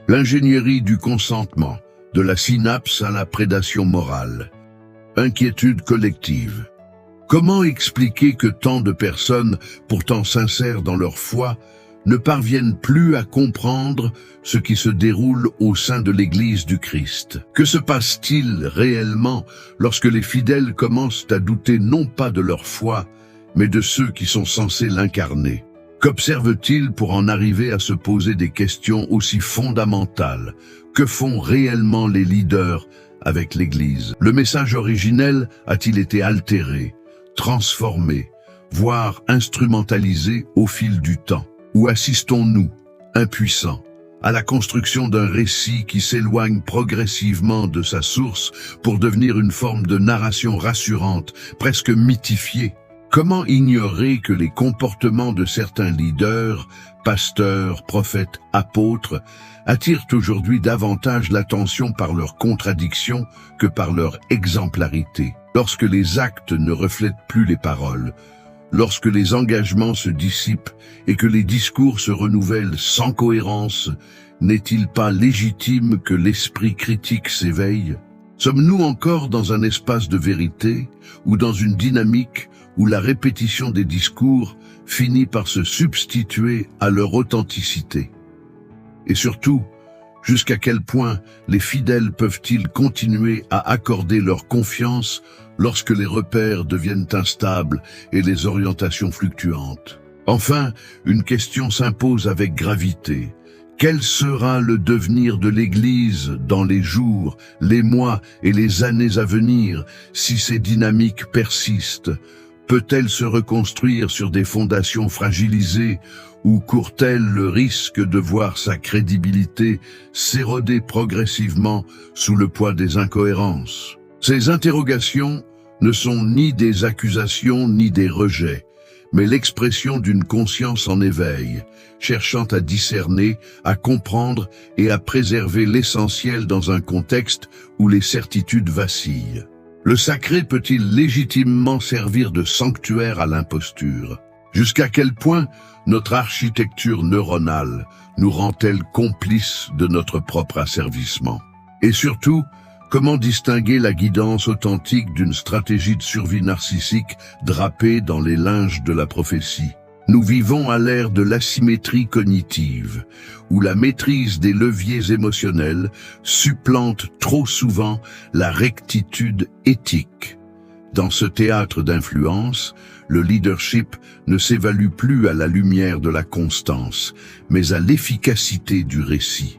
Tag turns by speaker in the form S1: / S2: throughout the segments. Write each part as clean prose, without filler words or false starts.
S1: L'ingénierie du consentement, de la synapse à la prédation morale. Inquiétude collective. Comment expliquer que tant de personnes, pourtant sincères dans leur foi, ne parviennent plus à comprendre ce qui se déroule au sein de l'Église du Christ? Que se passe-t-il réellement lorsque les fidèles commencent à douter non pas de leur foi, mais de ceux qui sont censés l'incarner? Qu'observent-ils pour en arriver à se poser des questions aussi fondamentales? Que font réellement les leaders avec l'Église? Le message originel a-t-il été altéré, transformé, voire instrumentalisé au fil du temps? Ou assistons-nous, impuissants, à la construction d'un récit qui s'éloigne progressivement de sa source pour devenir une forme de narration rassurante, presque mythifiée? Comment ignorer que les comportements de certains leaders, pasteurs, prophètes, apôtres, attirent aujourd'hui davantage l'attention par leurs contradictions que par leur exemplarité? Lorsque les actes ne reflètent plus les paroles, lorsque les engagements se dissipent et que les discours se renouvellent sans cohérence, n'est-il pas légitime que l'esprit critique s'éveille? Sommes-nous encore dans un espace de vérité ou dans une dynamique où la répétition des discours finit par se substituer à leur authenticité? Et surtout, jusqu'à quel point les fidèles peuvent-ils continuer à accorder leur confiance lorsque les repères deviennent instables et les orientations fluctuantes? Enfin, une question s'impose avec gravité. Quel sera le devenir de l'Église dans les jours, les mois et les années à venir si ces dynamiques persistent? Peut-elle se reconstruire sur des fondations fragilisées ou court-elle le risque de voir sa crédibilité s'éroder progressivement sous le poids des incohérences? Ces interrogations ne sont ni des accusations ni des rejets, mais l'expression d'une conscience en éveil, cherchant à discerner, à comprendre et à préserver l'essentiel dans un contexte où les certitudes vacillent. Le sacré peut-il légitimement servir de sanctuaire à l'imposture? Jusqu'à quel point notre architecture neuronale nous rend-elle complices de notre propre asservissement? Et surtout, comment distinguer la guidance authentique d'une stratégie de survie narcissique drapée dans les linges de la prophétie? Nous vivons à l'ère de l'asymétrie cognitive, où la maîtrise des leviers émotionnels supplante trop souvent la rectitude éthique. Dans ce théâtre d'influence, le leadership ne s'évalue plus à la lumière de la constance, mais à l'efficacité du récit.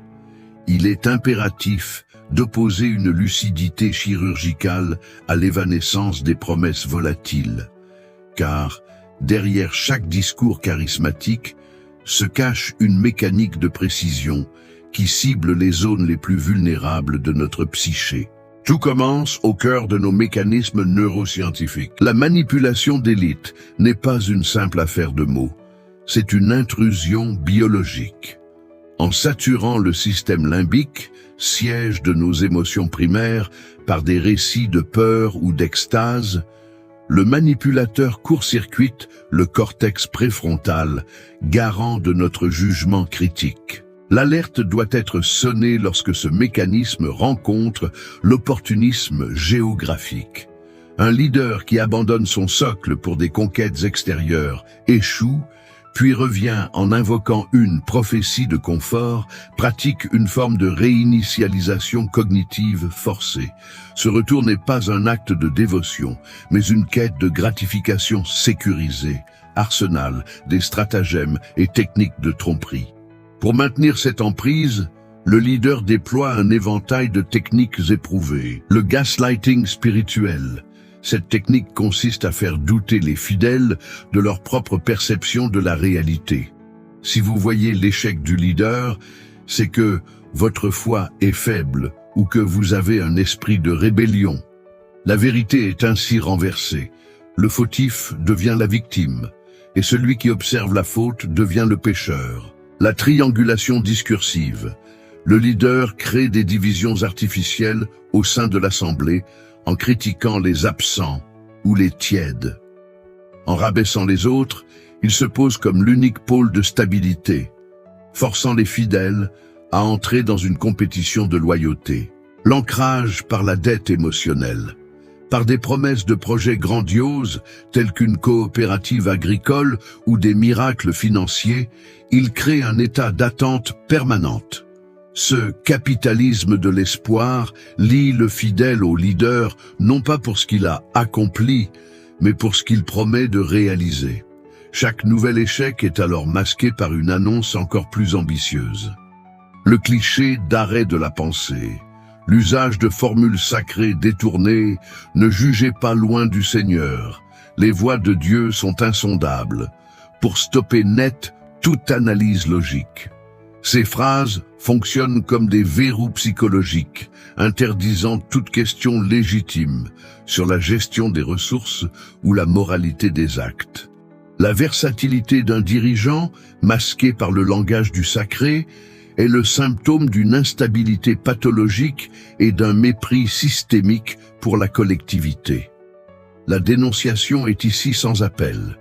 S1: Il est impératif d'opposer une lucidité chirurgicale à l'évanescence des promesses volatiles, car derrière chaque discours charismatique se cache une mécanique de précision qui cible les zones les plus vulnérables de notre psyché. Tout commence au cœur de nos mécanismes neuroscientifiques. La manipulation d'élite n'est pas une simple affaire de mots, c'est une intrusion biologique. En saturant le système limbique, siège de nos émotions primaires, par des récits de peur ou d'extase, le manipulateur court-circuite le cortex préfrontal, garant de notre jugement critique. L'alerte doit être sonnée lorsque ce mécanisme rencontre l'opportunisme géographique. Un leader qui abandonne son socle pour des conquêtes extérieures échoue, puis revient en invoquant une prophétie de confort, pratique une forme de réinitialisation cognitive forcée. Ce retour n'est pas un acte de dévotion, mais une quête de gratification sécurisée, arsenal des stratagèmes et techniques de tromperie. Pour maintenir cette emprise, le leader déploie un éventail de techniques éprouvées. Le gaslighting spirituel. Cette technique consiste à faire douter les fidèles de leur propre perception de la réalité. Si vous voyez l'échec du leader, c'est que votre foi est faible ou que vous avez un esprit de rébellion. La vérité est ainsi renversée. Le fautif devient la victime, et celui qui observe la faute devient le pécheur. La triangulation discursive. Le leader crée des divisions artificielles au sein de l'assemblée, en critiquant les absents ou les tièdes. En rabaissant les autres, il se pose comme l'unique pôle de stabilité, forçant les fidèles à entrer dans une compétition de loyauté. L'ancrage par la dette émotionnelle, par des promesses de projets grandioses tels qu'une coopérative agricole ou des miracles financiers, il crée un état d'attente permanente. Ce capitalisme de l'espoir lie le fidèle au leader non pas pour ce qu'il a accompli, mais pour ce qu'il promet de réaliser. Chaque nouvel échec est alors masqué par une annonce encore plus ambitieuse. Le cliché d'arrêt de la pensée, l'usage de formules sacrées détournées, ne jugez pas loin du Seigneur. Les voies de Dieu sont insondables, pour stopper net toute analyse logique. Ces phrases fonctionnent comme des verrous psychologiques, interdisant toute question légitime sur la gestion des ressources ou la moralité des actes. La versatilité d'un dirigeant, masqué par le langage du sacré, est le symptôme d'une instabilité pathologique et d'un mépris systémique pour la collectivité. La dénonciation est ici sans appel.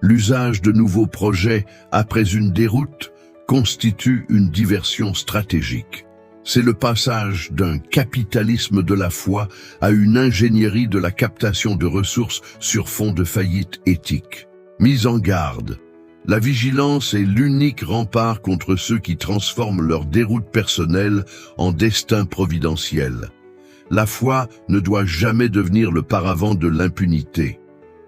S1: L'usage de nouveaux projets après une déroute constitue une diversion stratégique. C'est le passage d'un capitalisme de la foi à une ingénierie de la captation de ressources sur fond de faillite éthique. Mise en garde. La vigilance est l'unique rempart contre ceux qui transforment leur déroute personnelle en destin providentiel. La foi ne doit jamais devenir le paravent de l'impunité.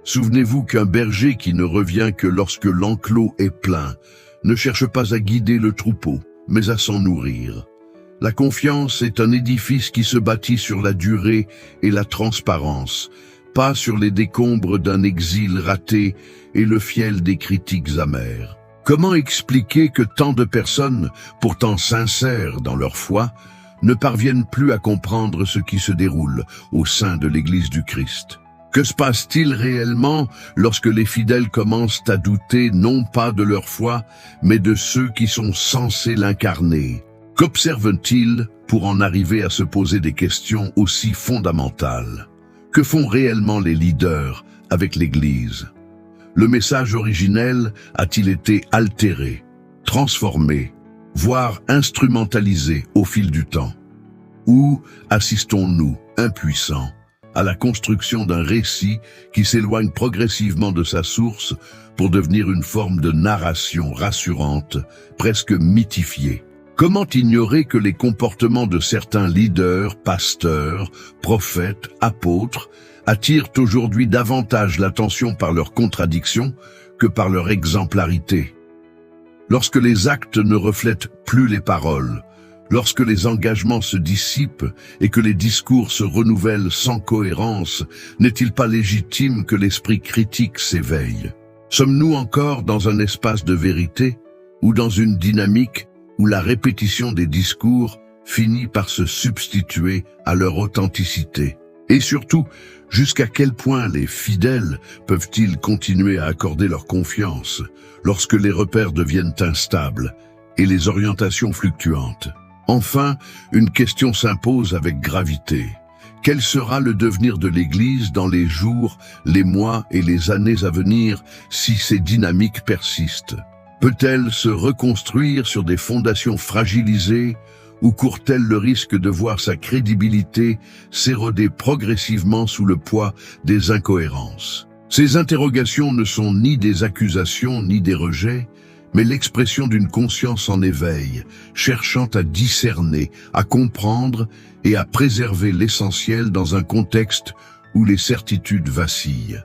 S1: Souvenez-vous qu'un berger qui ne revient que lorsque l'enclos est plein ne cherche pas à guider le troupeau, mais à s'en nourrir. La confiance est un édifice qui se bâtit sur la durée et la transparence, pas sur les décombres d'un exil raté et le fiel des critiques amères. Comment expliquer que tant de personnes, pourtant sincères dans leur foi, ne parviennent plus à comprendre ce qui se déroule au sein de l'Église du Christ? Que se passe-t-il réellement lorsque les fidèles commencent à douter non pas de leur foi, mais de ceux qui sont censés l'incarner? Qu'observent-ils pour en arriver à se poser des questions aussi fondamentales? Que font réellement les leaders avec l'Église? Le message originel a-t-il été altéré, transformé, voire instrumentalisé au fil du temps? Ou assistons-nous, impuissants, à la construction d'un récit qui s'éloigne progressivement de sa source pour devenir une forme de narration rassurante, presque mythifiée? Comment ignorer que les comportements de certains leaders, pasteurs, prophètes, apôtres attirent aujourd'hui davantage l'attention par leurs contradictions que par leur exemplarité? Lorsque les actes ne reflètent plus les paroles, lorsque les engagements se dissipent et que les discours se renouvellent sans cohérence, n'est-il pas légitime que l'esprit critique s'éveille? Sommes-nous encore dans un espace de vérité ou dans une dynamique où la répétition des discours finit par se substituer à leur authenticité? Et surtout, jusqu'à quel point les fidèles peuvent-ils continuer à accorder leur confiance lorsque les repères deviennent instables et les orientations fluctuantes? Enfin, une question s'impose avec gravité. Quel sera le devenir de l'Église dans les jours, les mois et les années à venir si ces dynamiques persistent? Peut-elle se reconstruire sur des fondations fragilisées ou court-elle le risque de voir sa crédibilité s'éroder progressivement sous le poids des incohérences? Ces interrogations ne sont ni des accusations ni des rejets, mais l'expression d'une conscience en éveil, cherchant à discerner, à comprendre et à préserver l'essentiel dans un contexte où les certitudes vacillent.